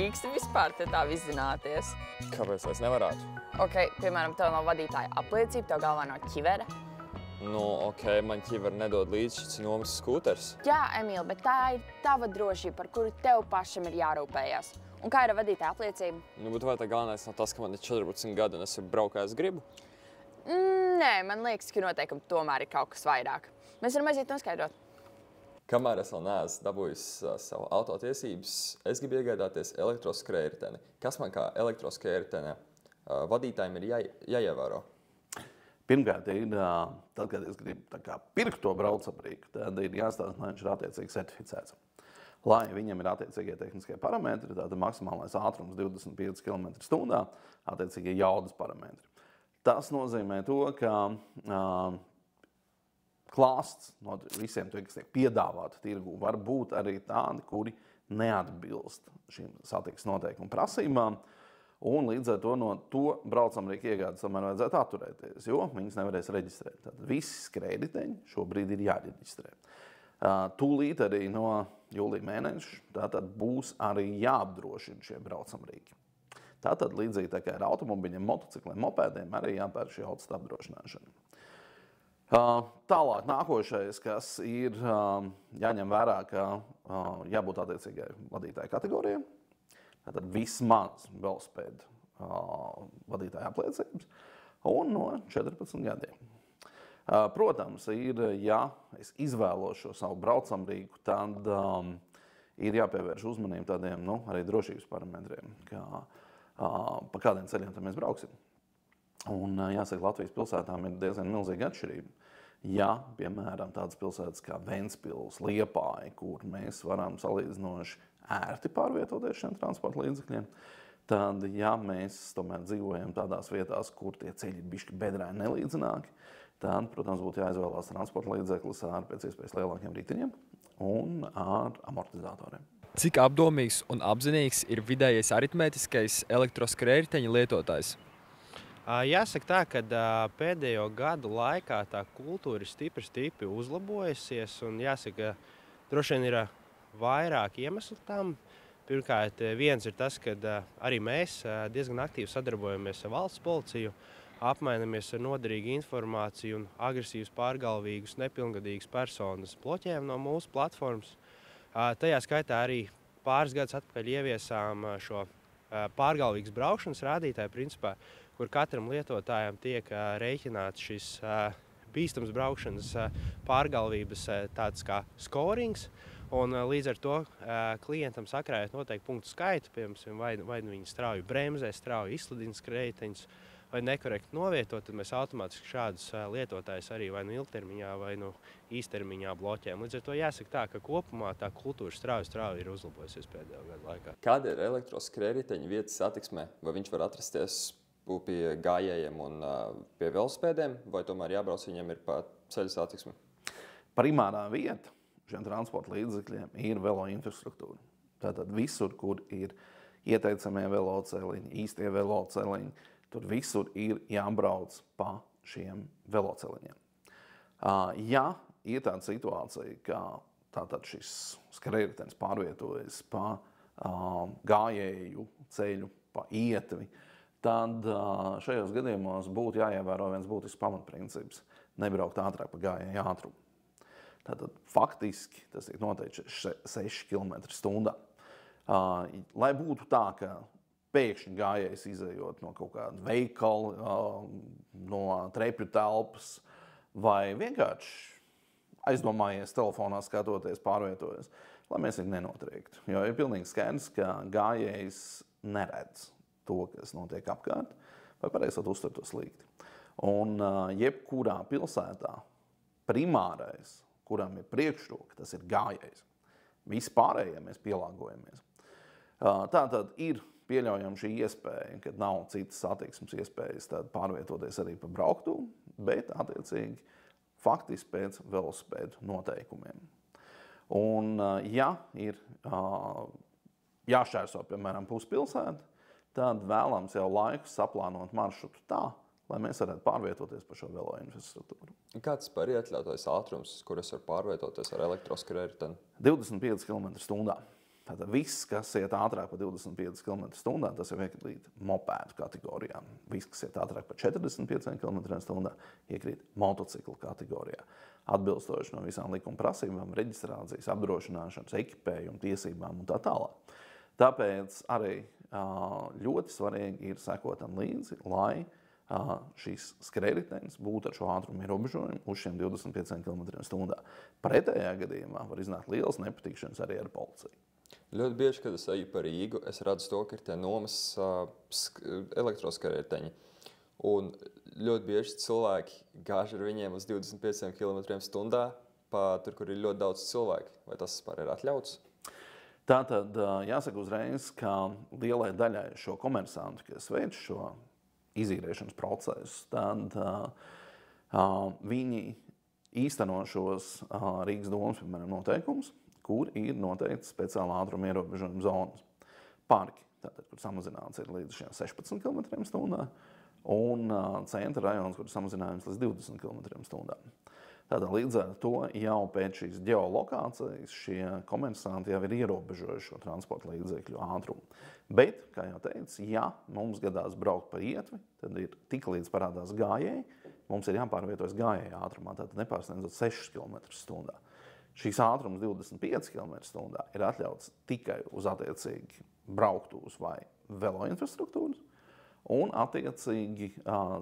drīksti vispār te tā viszināties? Kāpēc es nevarētu? Ok, piemēram, tev nav vadītāja apliecība, tev galvā nav ķivera. Nu, ok, man ķiver nedod līdz šis nomas skūters. Jā, Emīl, bet tā ir tava drošība, par kuru tev pašam ir jārūpējas. Un kā ir vadītāja apliecība? Nu, bet vai tā galvenais nav tas, ka man ir 14 gadi un es braucu, kā es gribu? Nē, man liekas, ka noteikumi tomēr ir kaut kas vairāk. Mēs varam aiziet noskaidrot. Kamēr es vēl neesmu dabūjis savu autotiesības, es gribu iegādāties elektroskrējriteni. Kas man kā elektroskrējritene vadītājiem ir jāievēro? Pirmkārt, tad, kad es gribu pirkt to braucamrīku, tad ir jāstāsta, lai viņš ir attiecīgi certificēts. Lai viņam ir attiecīgie tehniskie parametri, tātad maksimālais ātrums 25 km/h, attiecīgie jaudas parametri. Tas nozīmē to, ka klāsts no visiem, kas tiek piedāvāti tirgū, var būt arī tādi, kuri neatbilst šīm satiksmes noteikumu prasībām. Un līdz ar to no to braucamrīku iegādes tomēr vajadzētu atturēties, jo viņas nevarēs reģistrēt. Tātad visi skrējriteņi šobrīd ir jāreģistrē. Tūlīt arī no jūlija mēneša tātad būs arī jāapdrošina šie braucamrīki. Tātad līdzīgi tā kā ar automobiļiem, motocikliem, mopēdiem arī jāpērk šī autosta apdrošināšana. Tālāk nākošais, kas ir jāņem vērā, ka jābūt attiecīgai vadītāja kategorijai. Tātad vismaz velospēdu vadītāja apliecības un no 14 gadiem. Protams, ja es izvēlos šo savu braucamrīku, tad ir jāpievērš uzmanību tādiem arī drošības parametriem, pa kādiem ceļiem tad mēs brauksim. Un jāsaka, Latvijas pilsētām ir diezgan milzīga atšķirība. Ja, piemēram, tādas pilsētas kā Ventspils, Liepāja, kur mēs varam salīdzinoši ērti pārvietoties šiem transporta līdzekļiem, tad, ja mēs tomēr dzīvojam tādās vietās, kur tie ceļi ir bišķi bedrēni nelīdzināki, tad, protams, būtu jāizvēlās transporta līdzeklis ar pēc iespējas lielākiem riteņiem un ar amortizatoriem. Cik apdomīgs un apzinīgs ir vidējais aritmētiskais elektroskrējriteņa lietotājs? Jāsaka tā, ka pēdējo gadu laikā tā kultūra ir stipri uzlabojusies, un jāsaka, droši vien ir vairāk iemeslu tam. Pirmkārt, viens ir tas, ka arī mēs diezgan aktīvi sadarbojamies ar valsts policiju, apmainamies ar noderīgu informāciju un agresīvus, pārgalvīgus, nepilngadīgus personas bloķējam no mūsu platformas. Tajā skaitā arī pāris gadus atpakaļ ieviesām šo pārgalvīgas braukšanas rādītāju principā, kur katram lietotājam tiek rēķināts šis bīstams braukšanas pārgalvības tāds kā skorings. Un līdz ar to klientam sakrājot noteikti punktu skaitu, piemēram, vai viņi strauji bremzē, strauji izsludina skrējriteņus, vai nekorekti novietot, tad mēs automātiski šādus lietotājus arī vai ilgtermiņā, vai īstermiņā bloķējam. Līdz ar to jāsaka tā, ka kopumā tā kultūra strauji ir uzlabojusies pēdējo gadu laikā. Kāda ir elektroskrējriteņa vietas satiksmē? Vai viņš var atrasties pie gājējiem un pie velospēdiem, vai tomēr jābrauc viņiem ir pa ceļu satiksmi? Primārā vieta šiem transporta līdzekļiem ir velo infrastruktūra. Tātad visur, kur ir ieteicamie veloceliņi, īstie veloceliņi, tur visur ir jābrauc pa šiem veloceliņiem. Ja ir tāda situācija, ka tātad šis skrējritenis pārvietojas pa gājēju ceļu, pa ietvi, tad šajos gadījumos būtu jāievēro viens būtisks pamatprincips – nebraukt ātrāk pa gājēju ātrumu. Tātad faktiski tas tiek noteikti 6 km/h. Lai būtu tā, ka pēkšņi gājējs izejot no kaut kāda veikala, no trepju telpas vai vienkārši aizdomājies telefonā skatoties, pārvietojas, lai mēs viņu nenotriektu. Jo ir pilnīgi skaidrs, ka gājējs neredz to, kas notiek apkārt, vai pareizot uztver to slikti. Un jebkurā pilsētā primārais, kuram ir priekšroka, tas ir gājējs. Visi pārējie mēs pielāgojamies. Tātad ir pieļaujama šī iespēja, kad nav citas satiksmes iespējas pārvietoties arī pa brauktuvi, bet attiecīgi faktiski pēc velospēdu noteikumiem. Un ja ir jāšķērso, piemēram, puspilsētu, tad vēlams jau laiku saplānot maršrutu tā, lai mēs varētu pārvietoties pa šo velo infrastruktūru. Kāds par iekļautais ātrums, kur es varu pārvietoties ar elektroskrējriteni? 25 km/h. Tātad viss, kas iet ātrāk par 25 km/h, tas jau iekrīt mopēdu kategorijā. Viss, kas iet ātrāk par 45 km/h, iekrīt motociklu kategorijā. Atbilstoši no visām likuma prasībām, reģistrācijas, apdrošināšanas, ekipējuma tiesībām un tā tālāk. Tāpēc arī ļoti svarīgi ir sekot tam līdzi, lai šīs skrējritenis būtu ar šo ātrumu ierobežojumu uz šiem 25 km/h. Pretējā gadījumā var iznākt liels nepatikšanas arī ar policiju. Ļoti bieži, kad es eju pa Rīgu, es redzu to, ka ir tie nomas elektroskrējriteņi. Un ļoti bieži cilvēki gāž ar viņiem uz 25 km/h, tur, kur ir ļoti daudz cilvēku. Vai tas vispār ir atļauts? Tātad jāsaka uzreiz, ka lielai daļai šo komersantu, kas veic šo izīrēšanas procesu, tad viņi īsteno šos Rīgas domas, piemēram, noteikumus, kur ir noteikti speciāla ātruma ierobežojuma zonas. Parki, tātad, kur samazināts ir līdz 16 km/h, un centra rajons, kur samazinājums līdz 20 km/h. Tātad līdz ar to jau pēc šīs ģeolokācijas šie komersanti jau ir ierobežojuši šo transporta līdzekļu ātrumu. Bet, kā jau teicu, ja mums gadās braukt pa ietvi, tad ir tik līdz parādās gājēji, mums ir jāpārvietojas gājēju ātrumā, tātad nepārsniedzot 6 km/h. Šīs ātrums 25 km/h ir atļauts tikai uz attiecīgi brauktuvus vai veloinfrastruktūras un attiecīgi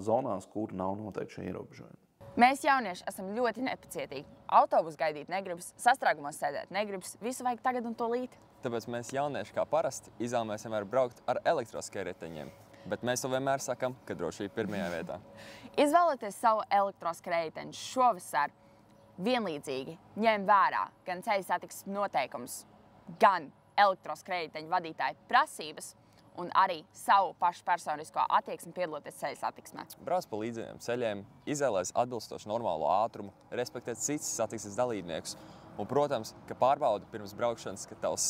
zonās, kur nav noteikti šie ierobežojumi. Mēs jaunieši esam ļoti nepacietīgi. Autobusu gaidīt negribas, sastrēgumos sēdēt negribas, visu vajag tagad un tūlīt. Tāpēc mēs jaunieši kā parasti izvēlamies vienmēr braukt ar elektroskrējriteņiem. Bet mēs to vienmēr sakam, ka drošība pirmajā vietā. Izvēlieties savu elektroskrējriteņu šovasar vienlīdzīgi ņem vērā gan ceļu satiksmes noteikumus, gan elektroskrējriteņu vadītāju prasības un arī savu pašu personisko attieksmi piedaloties ceļu satiksmē. Brauc pa līdzīgiem ceļiem, izvēlēs atbilstoši normālo ātrumu, respektēt citus satiksmes dalībniekus un, protams, ka pārbaudi pirms braukšanas, ka tavs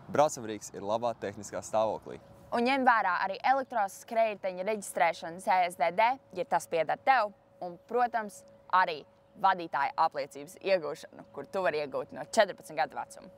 braucamrīks ir labā tehniskā stāvoklī. Un ņem vērā arī elektroskrējriteņa reģistrēšanu CSDD, ja tas pieder tev, un, protams, arī vadītāja apliecības iegūšanu, kur tu vari iegūt no 14 gadu vecuma.